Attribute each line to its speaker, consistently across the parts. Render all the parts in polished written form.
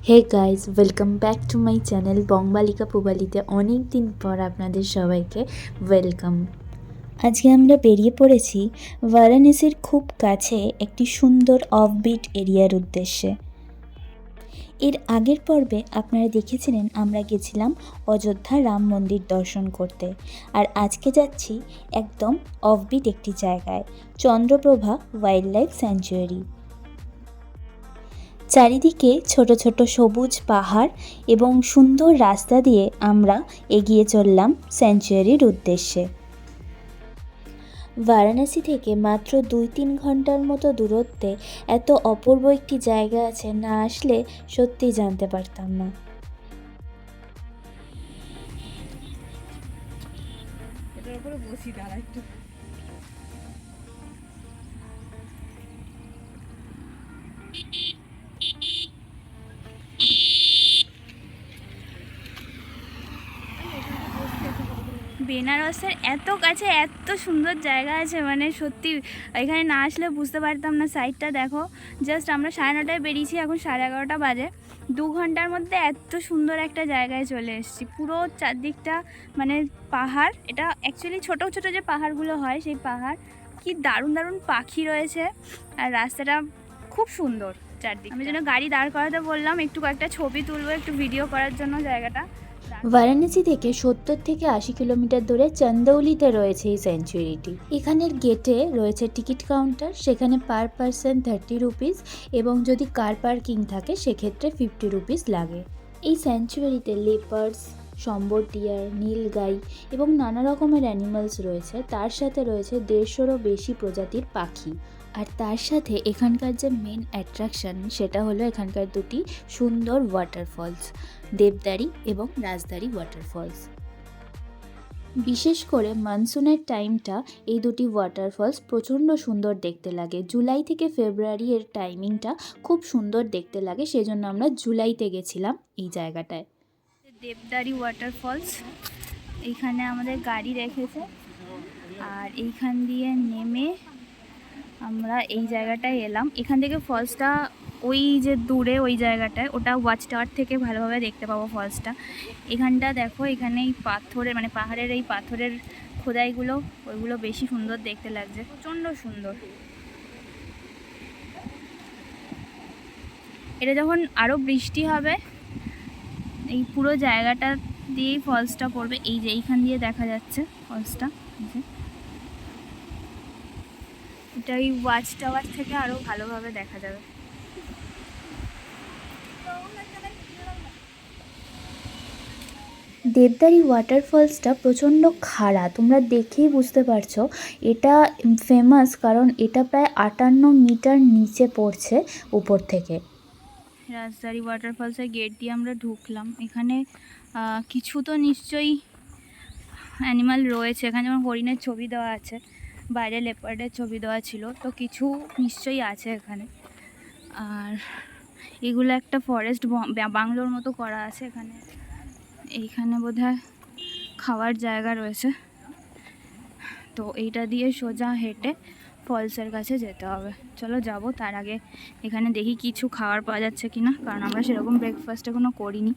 Speaker 1: Hey guys, welcome back to my channel Bongbalika পুবালিতে অনেক দিন পর আপনাদের সবাইকে ওয়েলকাম। আজকে আমরা বেরিয়ে পড়েছি বারাণসীর খুব কাছে একটি সুন্দর অফবিট এরিয়ার উদ্দেশ্যে। এর আগের পর্বে আপনারা দেখেছিলেন আমরা গেছিলাম অযোধ্যা রাম মন্দির দর্শন করতে, আর আজকে যাচ্ছি একদম অফবিট একটি জায়গায়, চন্দ্রপ্রভা ওয়াইল্ড লাইফ স্যাংচুয়ারি। চারিদিকে ছোট ছোট সবুজ পাহাড় এবং সুন্দর রাস্তা দিয়ে আমরা এগিয়ে চললাম স্যাংচুয়ারির উদ্দেশ্যে। বারাণসী থেকে মাত্র 2-3 ঘন্টার মতো দূরত্বে এত অপূর্ব একটি জায়গা আছে, না আসলে সত্যিই জানতে পারতাম না।
Speaker 2: এটার উপরে বসি দাঁড়া একটু। বেনারসের এত কাছে এত সুন্দর জায়গা আছে, মানে সত্যি এখানে না আসলে বুঝতে পারতাম না। সাইডটা দেখো, জাস্ট আমরা 9:30টায় বেরিয়েছি, এখন 11:30 বাজে। 2 ঘন্টার মধ্যে এত সুন্দর একটা জায়গায় চলে এসেছি। পুরো চারদিকটা মানে পাহাড়। এটা অ্যাকচুয়ালি ছোটো ছোটো যে পাহাড়গুলো হয় সেই পাহাড়। কি দারুণ দারুণ পাখি রয়েছে, আর রাস্তাটা খুব সুন্দর চারদিক। আমি যেন গাড়ি দাঁড় করাতে বললাম, একটু কয়েকটা ছবি তুলবো, একটু ভিডিও করার জন্য জায়গাটা।
Speaker 1: বারাণসী থেকে 70 থেকে 80 কিলোমিটার দূরে চন্দৌলিতে রয়েছে এই স্যাংচুয়ারিটি। এখানের গেটে রয়েছে টিকিট কাউন্টার, সেখানে পার পারসন 30 রুপিস, এবং যদি কার পার্কিং থাকে সেক্ষেত্রে 50 রুপিস লাগে। এই স্যাংচুয়ারিতে লেপার্ডস, সম্বর ডিয়ার, নীলগাই এবং নানা রকমের অ্যানিমালস রয়েছে। তার সাথে রয়েছে 150-রও বেশি প্রজাতির পাখি। আর তার সাথে এখানকার যে মেন অ্যাট্রাকশন সেটা হলো এখানকার দুটি সুন্দর ওয়াটারফলস, দেবদারি এবং রাজদারি ওয়াটারফলস। বিশেষ করে মনসুনের টাইমটা এই দুটি ওয়াটারফলস প্রচণ্ড সুন্দর দেখতে লাগে। জুলাই থেকে ফেব্রুয়ারি এর টাইমিংটা খুব সুন্দর দেখতে লাগে, সেজন্য আমরা জুলাইতে গেছিলাম এই জায়গাটায়।
Speaker 2: দেবদারি ওয়াটারফলস, এইখানে আমাদের গাড়ি রেখেছে, আর এইখান দিয়ে নেমে আমরা এই জায়গাটায় এলাম। এখান থেকে ফলসটা ওই যে দূরে ওই জায়গাটায়, ওটা ওয়াচ টাওয়ার থেকে ভালোভাবে দেখতে পাবো ফলসটা। এখানটা দেখো, এখানে এই পাথরের মানে পাহাড়ের এই পাথরের খোদাইগুলো, ওইগুলো বেশি সুন্দর দেখতে লাগছে, প্রচণ্ড সুন্দর। এটা যখন আরও বৃষ্টি হবে, এই পুরো জায়গাটা দিয়েই ফলসটা পড়বে। এই যে এইখান দিয়ে দেখা যাচ্ছে ফলসটা, এটা এই ওয়াচ টাওয়ার থেকে আরও ভালোভাবে দেখা যাবে।
Speaker 1: দেবদারি ওয়াটারফলসটা প্রচণ্ড খাড়া, তোমরা দেখেই বুঝতে পারছো। এটা ফেমাস কারণ এটা প্রায় 58 মিটার নিচে পড়ছে উপর থেকে।
Speaker 2: রাজদারি ওয়াটারফলসের গেট দিয়ে আমরা ঢুকলাম। এখানে কিছু তো নিশ্চয়ই অ্যানিমাল রয়েছে। এখানে যেমন হরিণের ছবি দেওয়া আছে, বাইরে লেপার্ডের ছবি দেওয়া ছিল, তো কিছু নিশ্চয়ই আছে এখানে। আর এগুলো একটা ফরেস্ট বাংলোর মতো করা আছে এখানে। এইখানে বোধহয় খাওয়ার জায়গা রয়েছে, তো এইটা দিয়ে সোজা হেঁটে ফলসের কাছে যেতে হবে। চলো যাব, তার আগে এখানে দেখি কিছু খাবার পাওয়া যাচ্ছে কিনা, কারণ আমরা সেরকম ব্রেকফাস্ট এখনো করিনি।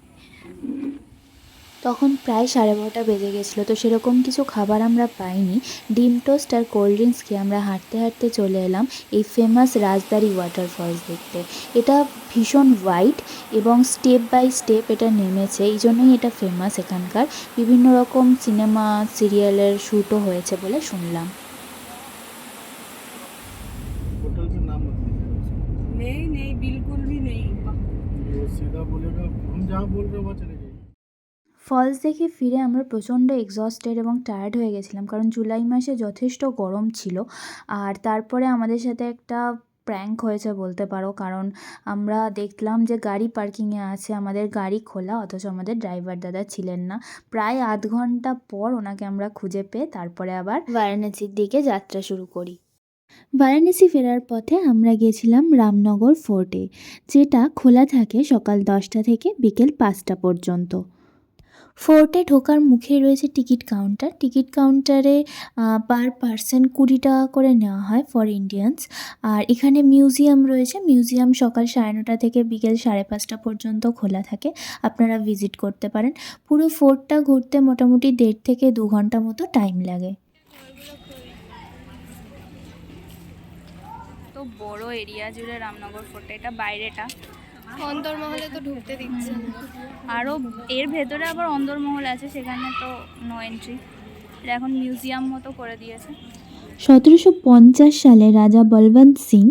Speaker 1: তখন প্রায় 12:30 বেজে গেছিলো, তো সেরকম কিছু খাবার আমরা পাইনি। ডিম টোস্ট আর কোল্ড ড্রিঙ্কস খেয়ে আমরা হাঁটতে হাঁটতে চলে এলাম এই ফেমাস রাজদারি ওয়াটারফলস দেখতে। এটা ভীষণ ওয়াইড এবং স্টেপ বাই স্টেপ এটা নেমেছে, এই জন্যই এটা ফেমাস। এখানকার বিভিন্ন রকম সিনেমা সিরিয়ালের শ্যুটও হয়েছে বলে শুনলাম।
Speaker 3: होटल में नाम मत लीजिएगा।
Speaker 2: नहीं नहीं, बिल्कुल भी नहीं।
Speaker 3: वो सीधा बोलेगा हम जहाँ बोल रहे हैं वहाँ चले जाइए।
Speaker 1: ফলস দেখে ফিরে আমরা প্রচণ্ড এক্সস্টেড এবং টায়ার্ড হয়ে গেছিলাম, কারণ জুলাই মাসে যথেষ্ট গরম ছিল। আর তারপরে আমাদের সাথে একটা প্র্যাঙ্ক হয়েছে বলতে পারো, কারণ আমরা দেখলাম যে গাড়ি পার্কিংয়ে আছে, আমাদের গাড়ি খোলা, অথচ আমাদের ড্রাইভার দাদা ছিলেন না। প্রায় আধ ঘন্টা পর ওনাকে আমরা খুঁজে পেয়ে তারপরে আবার বারাণসীর দিকে যাত্রা শুরু করি। বারাণসী ফেরার পথে আমরা গেছিলাম রামনগর ফোর্টে, যেটা খোলা থাকে সকাল 10টা থেকে বিকেল 5টা পর্যন্ত। ফোর্টে ঢোকার মুখে রয়েছে টিকিট কাউন্টার। টিকিট কাউন্টারে পার পারসন 20 টাকা করে নেওয়া হয় ফর ইন্ডিয়ানস। আর এখানে মিউজিয়াম রয়েছে। মিউজিয়াম সকাল 9:30 থেকে বিকেল 5:30 পর্যন্ত খোলা থাকে। আপনারা ভিজিট করতে পারেন। পুরো ফোর্টটা ঘুরতে মোটামুটি 1.5 থেকে 2 ঘন্টা মতো টাইম লাগে।
Speaker 2: তো বড় এরিয়া জুড়ে রামনগর ফোর্ট, এটা বাইরেটা।
Speaker 4: অন্দরমহলে তো ঢুকতে দিচ্ছে না।
Speaker 2: আরও এর ভেতরে আবার অন্দরমহল আছে, সেখানে তো নো এন্ট্রি। এটা এখন মিউজিয়াম মতো করে দিয়েছে।
Speaker 1: 1750 সালে রাজা বলবন্ত সিং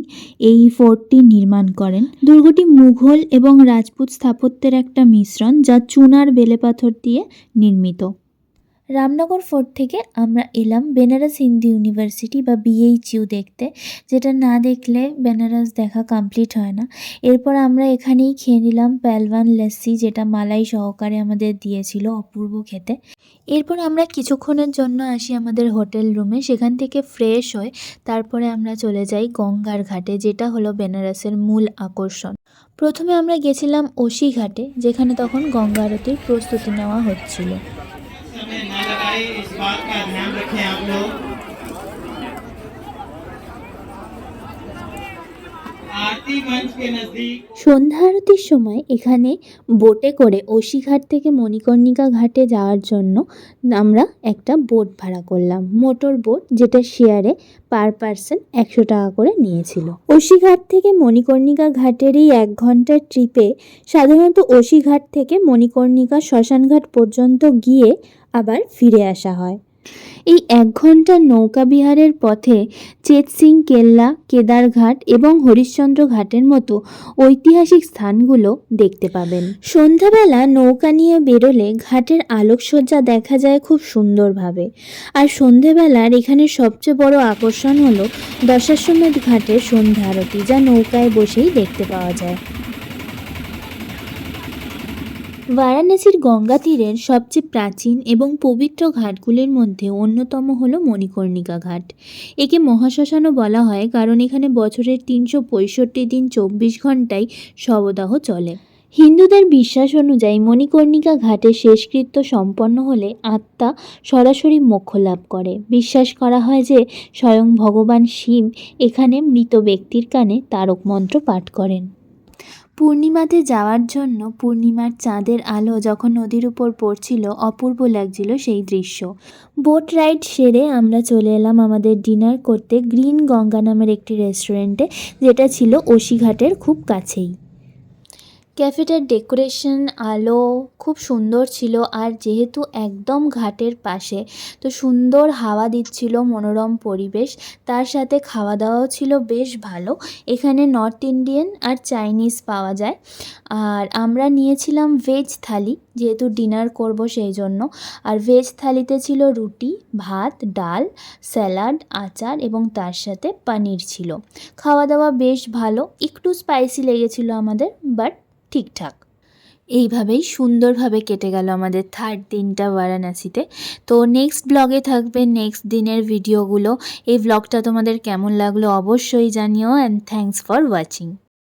Speaker 1: এই ফোর্টটি নির্মাণ করেন। দুর্গটি মুঘল এবং রাজপুত স্থাপত্যের একটা মিশ্রণ, যা চুনার বেলেপাথর দিয়ে নির্মিত। রামনগর ফোর্ট থেকে আমরা এলাম বেনারস হিন্দু ইউনিভার্সিটি বা BHU দেখতে, যেটা না দেখলে বেনারস দেখা কমপ্লিট হয় না। এরপর আমরা এখানেই খেয়ে নিলাম পেলওয়ান লস্যি, যেটা মালাই সহকারে আমাদের দিয়েছিল, অপূর্ব খেতে। এরপর আমরা কিছুক্ষণের জন্য আসি আমাদের হোটেল রুমে। সেখান থেকে ফ্রেশ হয়ে তারপরে আমরা চলে যাই গঙ্গার ঘাটে, যেটা হলো বেনারসের মূল আকর্ষণ। প্রথমে আমরা গেছিলাম ওশি ঘাটে, যেখানে তখন গঙ্গা আরতির প্রস্তুতি নেওয়া হচ্ছিল।
Speaker 5: समय ना लगाए, इस बात का ध्यान रखें आप लोग। आरती मंच के नजदीक
Speaker 1: সন্ধ্যা আরতির সময় এখানে বোটে করে ওশিঘাট থেকে মণিকর্ণিকা ঘাটে যাওয়ার জন্য আমরা একটা বোট ভাড়া করলাম, মোটর বোট, যেটা শেয়ারে পার পারসন 100 টাকা করে নিয়েছিল। ওশিঘাট থেকে মণিকর্ণিকা ঘাটের এই 1 ঘন্টার ট্রিপে সাধারণত ওশিঘাট থেকে মণিকর্ণিকা শ্মশানঘাট পর্যন্ত গিয়ে আবার ফিরে আসা হয়। এই 1 ঘন্টার নৌকা বিহারের পথে চেতসিং কেল্লা, কেদারঘাট এবং হরিশ্চন্দ্র ঘাটের মতো ঐতিহাসিক স্থানগুলো দেখতে পাবেন। সন্ধ্যাবেলা নৌকা নিয়ে বেরোলে ঘাটের আলোকসজ্জা দেখা যায় খুব সুন্দরভাবে। আর সন্ধ্যেবেলার এখানে সবচেয়ে বড় আকর্ষণ হলো দশাশ্বমেধ ঘাটের সন্ধ্যা আরতি, যা নৌকায় বসেই দেখতে পাওয়া যায়। বারাণসীর গঙ্গা তীরের সবচেয়ে প্রাচীন এবং পবিত্র ঘাটগুলির মধ্যে অন্যতম হলো মণিকর্ণিকা ঘাট। একে মহাশ্মশানও বলা হয়, কারণ এখানে বছরের 365 দিন 24 ঘন্টায় শবদাহ চলে। হিন্দুদের বিশ্বাস অনুযায়ী মণিকর্ণিকা ঘাটে শেষকৃত্য সম্পন্ন হলে আত্মা সরাসরি মোক্ষ লাভ করে। বিশ্বাস করা হয় যে স্বয়ং ভগবান শিব এখানে মৃত ব্যক্তির কানে তারক মন্ত্র পাঠ করেন। পূর্ণিমাতে যাওয়ার জন্য পূর্ণিমার চাঁদের আলো যখন নদীর উপর পড়ছিল, অপূর্ব লাগছিল সেই দৃশ্য। বোট রাইড সেরে আমরা চলে এলাম আমাদের ডিনার করতে গ্রিন গঙ্গা নামের একটি রেস্টুরেন্টে, যেটা ছিল ওশিঘাটের খুব কাছেই। ক্যাফেটার ডেকোরেশন, আলো খুব সুন্দর ছিল। আর যেহেতু একদম ঘাটের পাশে, তো সুন্দর হাওয়া দিচ্ছিল, মনোরম পরিবেশ, তার সাথে খাওয়া দাওয়াও ছিল বেশ ভালো। এখানে নর্থ ইন্ডিয়ান আর চাইনিজ পাওয়া যায়। আর আমরা নিয়েছিলাম ভেজ থালি, যেহেতু ডিনার করব সেই জন্য। আর ভেজ থালিতে ছিল রুটি, ভাত, ডাল, স্যালাড, আচার এবং তার সাথে পনির ছিল। খাওয়া দাওয়া বেশ ভালো, একটু স্পাইসি লেগেছিল আমাদের, বাট ঠিকঠাক। এইভাবেই সুন্দরভাবে কেটে গেল আমাদের 3rd দিনটা বারাণসীতে। তো নেক্সট ব্লগে থাকবে নেক্সট দিনের ভিডিওগুলো। এই ব্লগটা তোমাদের কেমন লাগলো অবশ্যই জানিও। And thanks for watching.